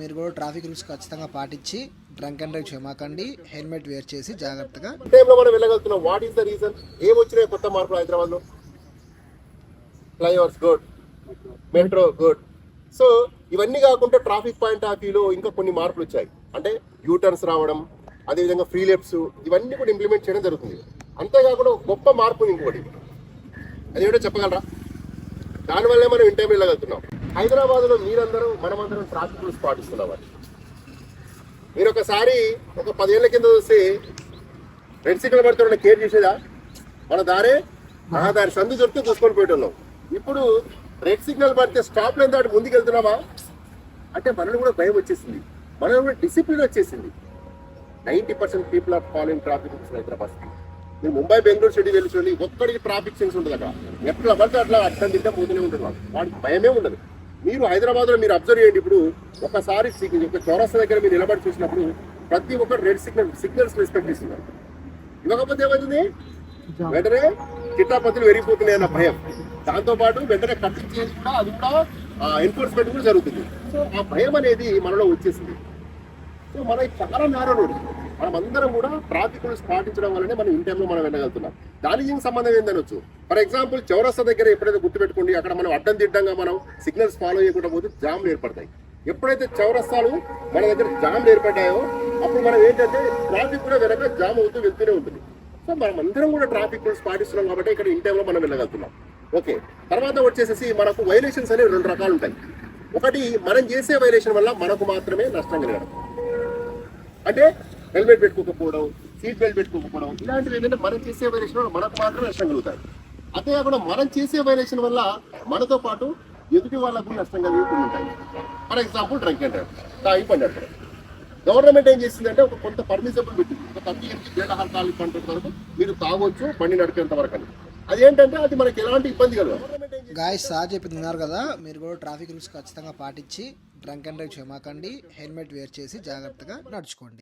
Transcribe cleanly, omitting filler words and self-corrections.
మీరు కూడా traffic rules ఖచ్చితంగా పాటించి డ్రంక్ అండ్ డ్రైవ్ చేయమాకండి. హెల్మెట్ వేర్ చేసి జాగ్రత్తగా టైంలో మనం వెళ్ళగలుగుతున్నాం. What is the reason? ఏమొచ్చినాయి కొత్త మార్పులు హైదరాబాద్ లో? Flyovers good, metro good. So ఇవన్నీ కాకుండా ట్రాఫిక్ పాయింట్ ఆఫ్ వ్యూలో ఇంకా కొన్ని మార్పులు వచ్చాయి. అంటే యూటర్న్స్ రావడం, అదేవిధంగా ఫ్రీ లెఫ్ట్స్, ఇవన్నీ కూడా ఇంప్లిమెంట్ చేయడం జరుగుతుంది. అంతేకాకుండా గొప్ప మార్పు ఇంకోటి, అదేమిటో చెప్పగలరా? దానివల్లే మనం ఇన్ టైం వెళ్ళగలుగుతున్నాం. హైదరాబాద్లో మీరందరూ మనమందరం ట్రాఫిక్ రూల్స్ పాటిస్తున్నాం. మీరు ఒకసారి ఒక 10 ఏళ్ల కింద చూస్తే రెడ్ సిగ్నల్ పడుతున్న కేర్ చేసేదా? మన దారి సందు దొరికితే చూసుకొని పోయేటోళ్ళం. ఇప్పుడు రెడ్ సిగ్నల్ పడితే స్టాప్ లైన్ దాటి ముందుకు వెళ్తున్నామా అంటే మనలో కూడా భయం వచ్చేసింది, మనలో కూడా డిసిప్లిన్ వచ్చేసింది. 90% people are following traffic rules Hyderabad. మీరు ముంబై, బెంగళూరు సిటీ వెళ్ళి చూడండి, ఒక్కడికి ట్రాఫిక్ సెన్స్ ఉంటుంది అక్కడ. ఎట్లా పడితే అట్లా అట్లా తింటే పోతూనే ఉంటుంది, వాడికి భయమే ఉండదు. మీరు హైదరాబాద్లో మీరు అబ్జర్వ్ చేయండి. ఇప్పుడు ఒకసారి చౌరస్తా దగ్గర మీరు నిలబడి చూసినప్పుడు ప్రతి ఒక్కరు రెడ్ సిగ్నల్స్ రెస్పెక్ట్ ఇస్తున్నారు. ఇవ్వకపోతే ఏమవుతుంది? వెంటనే చిట్టాపత్తులు పెరిగిపోతున్నాయి అన్న భయం. దాంతోపాటు వెంటనే కట్టించి కూడా అది కూడా ఎన్ఫోర్స్మెంట్ కూడా జరుగుతుంది. సో ఆ భయం అనేది మనలో వచ్చేసింది. సో మనకి చాలా నేరో రోడ్. మనం అందరం కూడా ట్రాఫిక్ రూల్స్ పాటించడం వల్లనే మనం ఇన్ టైంలో మనం వెళ్ళగలుగుతున్నాం. దానికి సంబంధం ఏందనొచ్చు. ఫర్ ఎగ్జాంపుల్ చౌరస్తా దగ్గర ఎప్పుడైతే గుర్తుపెట్టుకోండి, అక్కడ మనం అడ్డం దిడ్డంగా మనం సిగ్నల్స్ ఫాలో చేయకుండా పోతే జామ్లు ఏర్పడతాయి. ఎప్పుడైతే చౌరస్తాలు మన దగ్గర జామ్లు ఏర్పడ్డాయో అప్పుడు మనం ఏంటంటే ట్రాఫిక్ కూడా వెనక జామ్ అవుతూ వెళ్తూనే ఉంటుంది. సో మనం అందరం కూడా ట్రాఫిక్ రూల్స్ పాటిస్తున్నాం కాబట్టి ఇక్కడ ఇన్ టైంలో మనం వెళ్ళగలుగుతున్నాం. ఓకే, తర్వాత వచ్చేసేసి మనకు వైలేషన్స్ అనేవి 2 రకాలు ఉంటాయి. ఒకటి, మనం చేసే వైలేషన్ వల్ల మనకు మాత్రమే నష్టం కలగడం. అంటే హెల్మెట్ పెట్టుకోకపోవడం, సీట్ బెల్ట్ పెట్టుకోకపోవడం, ఇలాంటివి ఏంటంటే మనం చేసే వైలేషన్ వల్ల మనకు మాత్రమే నష్టం కలుగుతాయి. అంతేకాకుండా మనం చేసే వైలేషన్ వల్ల మనతో పాటు ఎదుటి వాళ్ళకు నష్టం కలిగి ఉంటాయి. For example drunk and drive, తాగి బండి నడపడం. గవర్నమెంట్ ఏం చేసిందంటే ఒక కొంత పర్మిసబుల్ పెట్టింది, ఒక 30 ఏళ్ళ ఆల్కహాలిక్ కంటెంట్ వరకు మీరు తాగొచ్చు బండి నడిపేంత వరకు అని. అదేంటంటే అది మనకి ఎలాంటి ఇబ్బంది కలగదు. గాయస్ సార్ చెప్పింది విన్నారు కదా. మీరు కూడా ట్రాఫిక్ రూల్స్ ఖచ్చితంగా పాటించి డ్రంక్ అండ్ డ్రైవ్ చేయమాకండి. హెల్మెట్ వేర్ చేసి జాగ్రత్తగా నడుచుకోండి.